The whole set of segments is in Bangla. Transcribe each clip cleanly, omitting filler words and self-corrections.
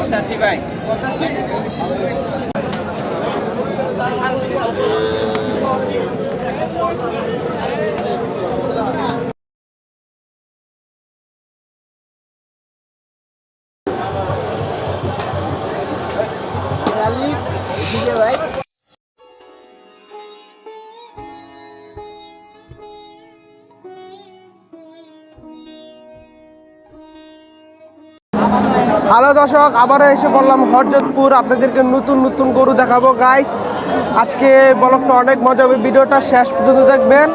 85 ভাই। হ্যালো দর্শক, আবারও এসে বললাম হরজতপুর। আপনাদেরকে নতুন নতুন গরু দেখাবো গাইস। আজকে ব্লগটা অনেক মজা হবে, ভিডিওটা শেষ পর্যন্ত দেখবেন।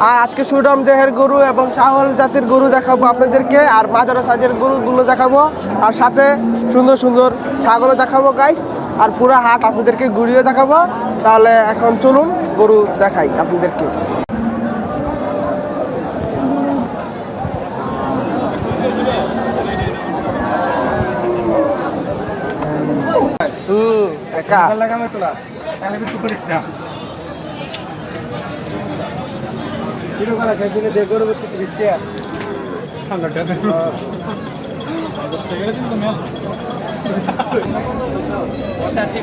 আর আজকে সুডম দেহের গরু এবং শাহল জাতের গরু দেখাবো আপনাদেরকে, আর মাজারা সাইজের গরুগুলো দেখাবো, আর সাথে সুন্দর সুন্দর ছাগলও দেখাবো গাইস। আর পুরো হাট আপনাদেরকে ঘুরিয়ে দেখাবো। তাহলে এখন চলুন গরু দেখাই আপনাদেরকে। একা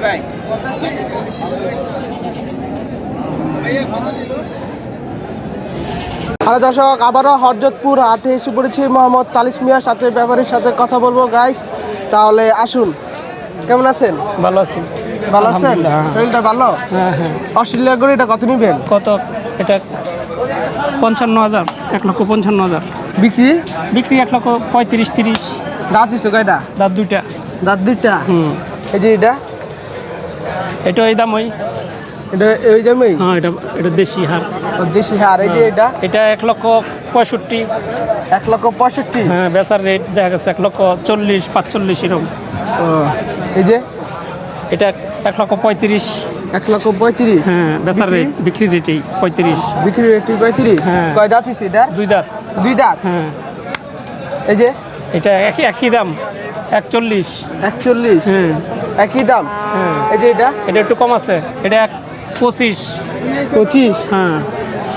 ভাই। হ্যালো দর্শক, আবারও হরজতপুর হাটে এসে পড়েছি মোহাম্মদ তালিস মিয়ার সাথে, ব্যাপারীর সাথে কথা বলবো গাইস। তাহলে আসুন। কেমন আছেন? ভালো আছি। ভালো আছেন? শরীরটা ভালো? হ্যাঁ হ্যাঁ। অস্ট্রেলিয়ার গরু এটা কত নিবেন? কত? এটা 55,000, 1,55,000 বিক্রি বিক্রি। 1,35,30। দাঁত হিসেবে কয়টা? দাঁত দুইটা। দাঁত দুইটা? হুম। এই যে এটা এটা ওই দাম ওই। এটা ওই দামেই? হ্যাঁ, এটা দেশি হার। দেশি হার। এই যে এটা? এটা 1,65,000। 1,65,000? হ্যাঁ, বেচার রেট দেখা গেছে 1,40,45 এরকম। ও, এই যে এটা 1,35,000। 1,35,000? হ্যাঁ, বেচার রেট, বিক্রি রেটেই 35। বিক্রি রেট 35? হ্যাঁ। কয় দাঁত হিসেবে এটা? দুই দাঁত। দুই দাঁত? হ্যাঁ। এই যে এটা একই দাম, 41। 41? হ্যাঁ একই দাম? হ্যাঁ। এই যে এটা? এটা একটু কম আছে, এটা 25। 25? হ্যাঁ।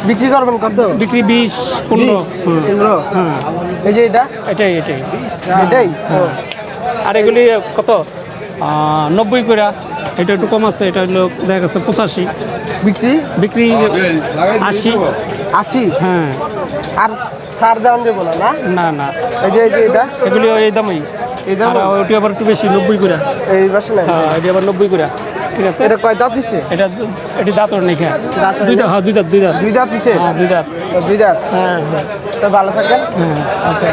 বিক্রি করবেন কত? বিক্রি 20-15। 15? হ্যাঁ। এই যে এটা? এটাই। এটাই? আর এগুলি কত? 90 করে। এটা একটু কম আছে, এটা হলো দেখা গেছে 85। বিক্রি বিক্রি 80। 80? হ্যাঁ। আর ছাড় দাম দেবো না? না না না, এই যে এটা? এগুলি এই দামই। এই দাম? আর ওইটি আবার একটু বেশি, 90 করে। এই বাসে না? হ্যাঁ, এটি আবার 90 করে। ঠিক আছে। এটা কয় দাঁত হিসেবে? এটি দাঁতর নেই। হ্যাঁ, দাঁতর দুই দাঁত। হ্যাঁ, দুই দাঁত। দুই দাঁত হিসেবে? হ্যাঁ, দুই দাঁত। দুই দাঁত? হ্যাঁ হ্যাঁ তো ভালো থাকেন। হ্যাঁ। ওকে।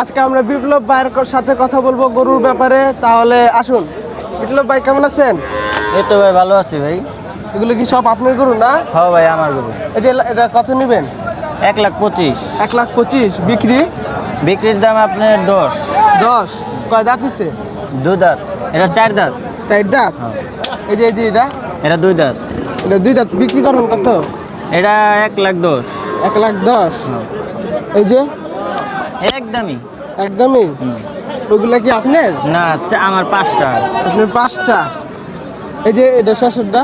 আজকে আমরা বিপ্লব ভাইয়ের সাথে কথা বলবো গরুর ব্যাপারে। তাহলে আসুন। বিপ্লব ভাই কেমন আছেন? এই তো ভাই ভালো আছি ভাই। এগুলো কি সব আপনার গরু না? হ্যাঁ ভাই, আমার গরু। এই যে এটা কত নেবেন? 1,25,000। 1,25,000? বিক্রি? বিক্রির দাম আপনার 10। 10? কয় দাঁত হচ্ছে? দুই দাঁত। এটা 4 দাঁত। 4 দাঁত? এই যে এটা? এটা 2 দাঁত। এটা 2 দাঁত। বিক্রি করবেন কত? এটা 1,10,000। 1,10,000? এই যে একদমই। একদমই? ওগুলা কি আপনার? না, আমার 5টা। আপনার 5টা? এই যে এটা শেষেরটা?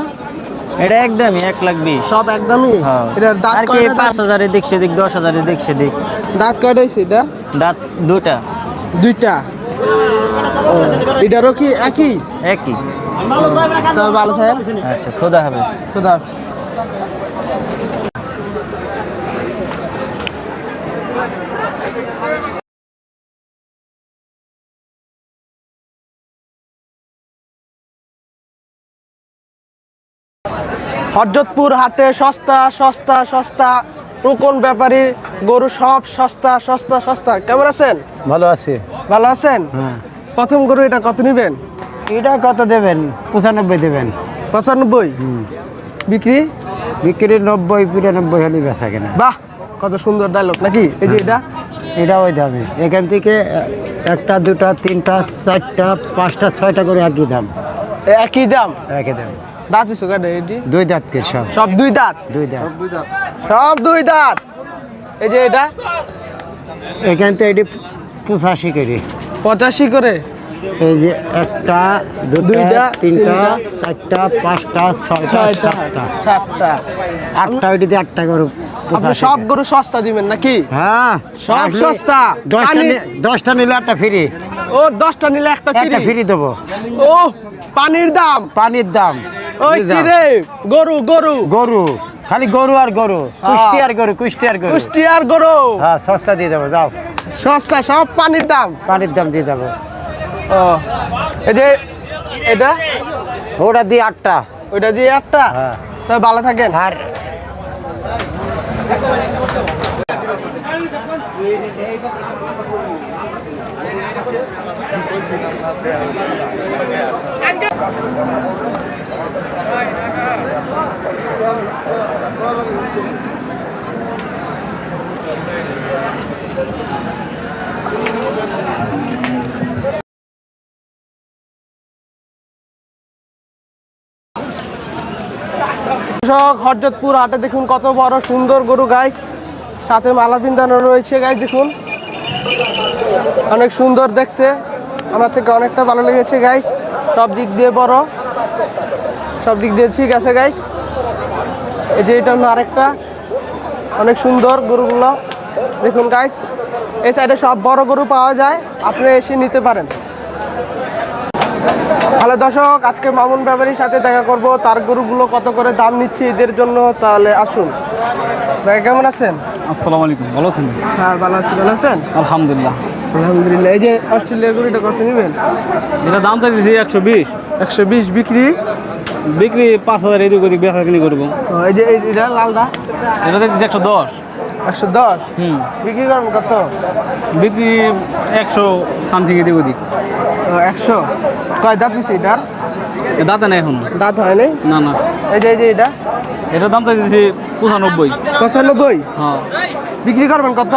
এটা একদমই 1,20,000। সব একদমই? হ্যাঁ। এটার দাঁত আর কি কয়টা? 5,000 এদিক সেদিক, 10,000 এদিক সেদিক। দাঁত কয়টা হয়েছে এটা? দাঁত 2টা। 2টা? এটারও কি একই? একই। তবে ভালো থাকেন। আচ্ছা, খোদা হাফেজ। খোদা হাফেজ। হরজতপুর হাটে সস্তা সস্তা সস্তা, রোকন ব্যাপারীর গরু সব সস্তা সস্তা সস্তা। কেমন আছেন? ভালো আছি। ভালো আছেন? হ্যাঁ। প্রথম গরু এটা কত নেবেন? এটা কত দেবেন? 95 দেবেন। 95? বিক্রি? বিক্রি 90, 95 হলে বেচা কেনা। বাহ, কত সুন্দর ডায়লগ নাকি? এই যে এটা? এটা ওই দামে। এখান থেকে একটা, দুটা, তিনটা, চারটা, পাঁচটা, 6টা করে একই দাম। একই দাম? একই দাম। দাঁত হিসেবে কাটে এটি? 2 দাঁত কে সব। সব 2 দাঁত? 2 দাঁত। সব 2 দাঁত? এই যে এটা? এখান থেকে এটি 85 করে। 85 করে? এই যে একটা, দুটা, দুইটা, তিনটা, তিনটা, 4টা, 5টা, 6টা, 7টা। 7টা। 8টা, ওইটিতে 8টা করে আপনি সব গরু সস্তা দিবেন নাকি? হ্যাঁ সব আসলে সস্তা। 10টা নিলে একটা ফ্রি, ও 10টা নিলে একটা একটা ফ্রি। ফ্রি দেবো। ও পানির দাম। পানির দাম ওই কি কি দাম? রে গরু গরু গরু, খালি গরু আর গরু, কুষ্টি আর গরু, কুষ্টি আর গরু। কুষ্টিয়ার গরু হ্যাঁ সস্তা দিয়ে দেবো, যাও সস্তা, সব পানির দাম। পানির দাম দিয়ে দেবো। ও এই যে এটা ওটা দিয়ে 8টা। ওইটা দিয়ে একটা। হ্যাঁ। তবে ভালো থাকেন। আর হরজতপুর হাটে দেখুন কত বড় সুন্দর গরু গাইস, সাথে মালা বিন্ধানো রয়েছে গাইস। দেখুন অনেক সুন্দর দেখতে, আমার থেকে অনেকটা ভালো লেগেছে গাইস। সব দিক দিয়ে বড়, সব দিক দিয়ে ঠিক আছে গাইস। এই যে এটা হলো আরেকটা, অনেক সুন্দর গরুগুলো দেখুন গাইস। এই সাইডে সব বড় গরু পাওয়া যায়, আপনি এসে নিতে পারেন। হ্যালো দর্শক, আজকে মামুন ব্যাপারীর সাথে দেখা করব, তার গরুগুলো কত করে দাম নিচ্ছে ঈদের জন্য। তাহলে আসুন। ভাই কেমন আছেন? আসসালামু আলাইকুম, ভালো আছেন? হ্যাঁ ভালো আছি। ভালো আছেন? আলহামদুলিল্লাহ। আলহামদুলিল্লাহ। এই যে অস্ট্রেলিয়া গরুটা কত নেবেন? এটা দাম চাইছি 120, 120 বিক্রি। বিক্রি 5000 এদিক ওদিক বেচা কিনি করবো। ও, এই যে এটা লালটা এটা চাইছি 110। 110 বিক্রি করবেন কত? বিক্রি 100 সামথিং এদিক ওদিক। 100 কয় দাঁত দিচ্ছে এটার? দাঁতে না এখন। দাঁত হয় নাই? না না, এই যে এটা এটার দাম চাইছি 95। 95 হ্যাঁ, বিক্রি করবেন কত?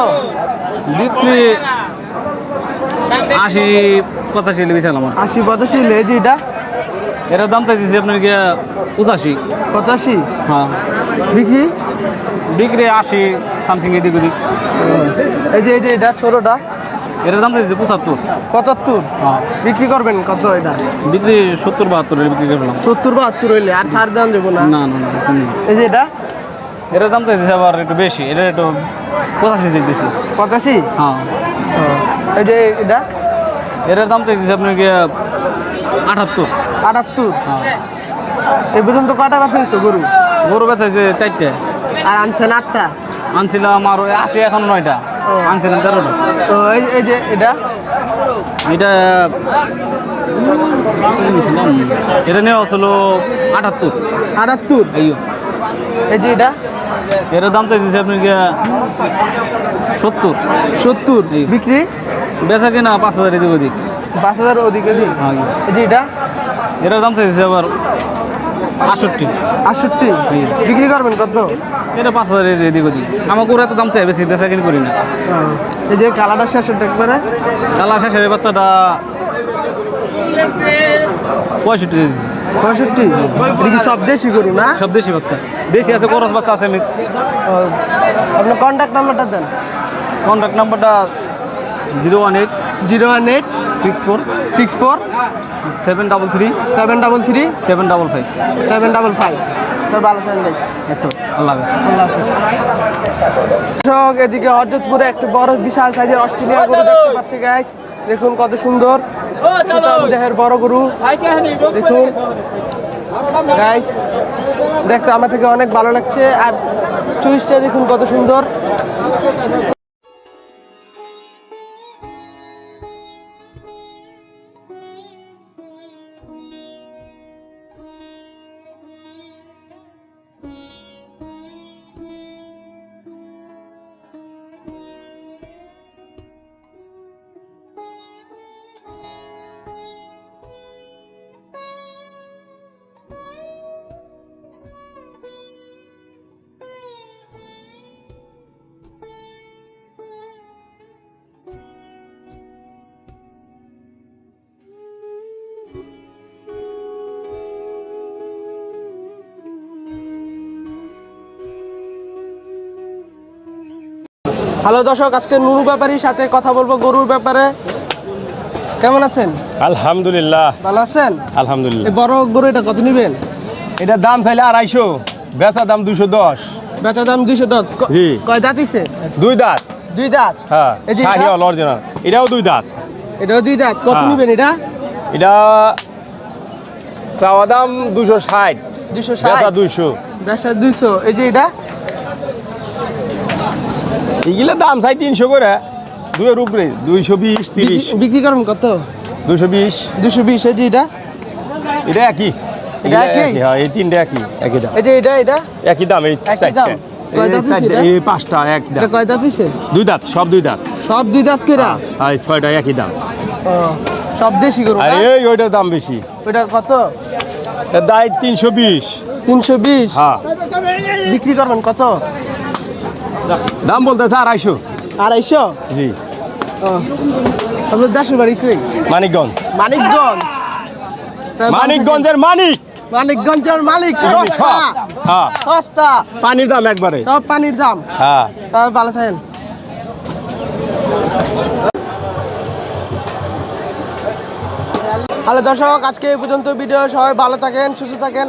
বিক্রি 80-85 বেচালাম আমার। 80-85। এই যে এটা এটার দাম চাইছি আপনার গিয়ে 85। 85 হ্যাঁ, বিক্রি। বিক্রি 80 সামথিং এদিক ওদিক। এই যে এটা ছোটটা এটার দাম চাইছি 75। 75 হ্যাঁ, বিক্রি করবেন কত? এটা বিক্রি 70-72 বিক্রি করলাম। 70-72 হইলে আর ছাড় দাম দেবো না। না না না, কম না। এই যে এটা এটার দাম চাইছি আবার একটু বেশি, এটা একটু 85 চাইতেছি। 85। হ্যাঁ, এই যে এটা এটার দাম চাইতেছি আপনার গিয়ে 78। 78। হ্যাঁ, এই পর্যন্ত কটা কথা হয়েছে গরু? গরু বেচাইছে 4টে, আর আনছেন 8টা। আনছিলাম আর আছে এখন 9টা, আনছিলাম 13টা। তো এই যে এটা এটা এটা নেওয়া ছিল 78। 78। আইয়ো, এই যে এটা এটার দাম চাইতেছি আপনার গিয়ে 70। 70 বিক্রি। বেচা কিনা 5000 এদিক ওদিক। 5000 ওদিকে দিন। আগে এই যে এটা এটার দাম চাইতেছি আবার 68। 68 বিক্রি করবেন কত? এটা 5000 এদিক ওদিক। আমার গরু এত দাম চাই বেশি, বেচা কিনি করি না। এই যে কালারটা শেষের একবারে কালা শেষের বাচ্চাটা 65 দিয়েছি। 65। এটা কি সব দেশি গরু না? সব দেশি বাচ্চা, দেশি আছে, করস বাচ্চা আছে মিক্স। আপনার কন্ট্যাক্ট নাম্বারটা দেন। কন্ট্যাক্ট নাম্বারটা 018 018 64 64 733 733 755। 755। তো ভালো থাকেন ভাই। আচ্ছা, আল্লাহ হাফেজ। আল্লাহ হাফেজ। দর্শক, এদিকে হরজতপুরে একটা বড় বিশাল সাইজের অস্ট্রেলিয়া গরু দেখতে পাচ্ছি গাইস। দেখুন কত সুন্দর দেহের বড় গরু। দেখুন গাইস, দেখতে আমার থেকে অনেক ভালো লাগছে। আর চুইসটা দেখুন কত সুন্দর। হ্যালো দর্শক, আজকে নুনু ব্যাপারীর সাথে কথা বলবো গরুর ব্যাপারে। কেমন আছেন? আলহামদুলিল্লাহ। ভালো আছেন? আলহামদুলিল্লাহ। এই বড় গরু এটা কত নেবেন? এটার দাম চাইলে 250, বেচা দাম 210। বেচা দাম 210। জি। কয় দাঁত হইছে? 2 দাঁত। 2 দাঁত। হ্যাঁ এই যে এটা? শাহিওয়াল অরিজিনাল। এটাও 2 দাঁত। এটাও 2 দাঁত। কত হ্যাঁ। নিবেন এটা? এটা চাওয়া দাম 260, 260। বেচা 200। বেচা 200। এই যে এটা? এগুলো দাম চাই 300 করে, 2 এর উপরে 220, 30, বিক্রি করুন কত? 220। 220। এই যে এটা? এটা একই। এটা একই? হ্যাঁ এই তিনটা একই দাম। এই যে এটা? একই দাম, এই একই দাম? চারটা। কয় দাঁত হইছে এটা? এই 5টা এক এটা দাম। কয় দাঁত হইছে? 2 দাঁত, সব 2 দাঁত। সব 2 দাঁত কইরা? আর এই 6টা একই দাম। সব দেশি গরু আর না? ওইটার দাম বেশি। ওইটা কত? এর দায় 320। 320। হ্যাঁ বিক্রি করবেন কত? দাম বলতেছে 250। 250? জি। আপনার দেশের বাড়ি কই? মানিকগঞ্জ। মানিকগঞ্জ। মানিকগঞ্জের মানিক। মানিকগঞ্জের মালিক সস্তা। হ্যাঁ সস্তা। পানির দাম একবারে। সব পানির দাম। হ্যাঁ তবে ভালো থাকেন। হ্যালো দর্শক, আজকে এই পর্যন্ত ভিডিও। সবাই ভালো থাকেন, সুস্থ থাকেন।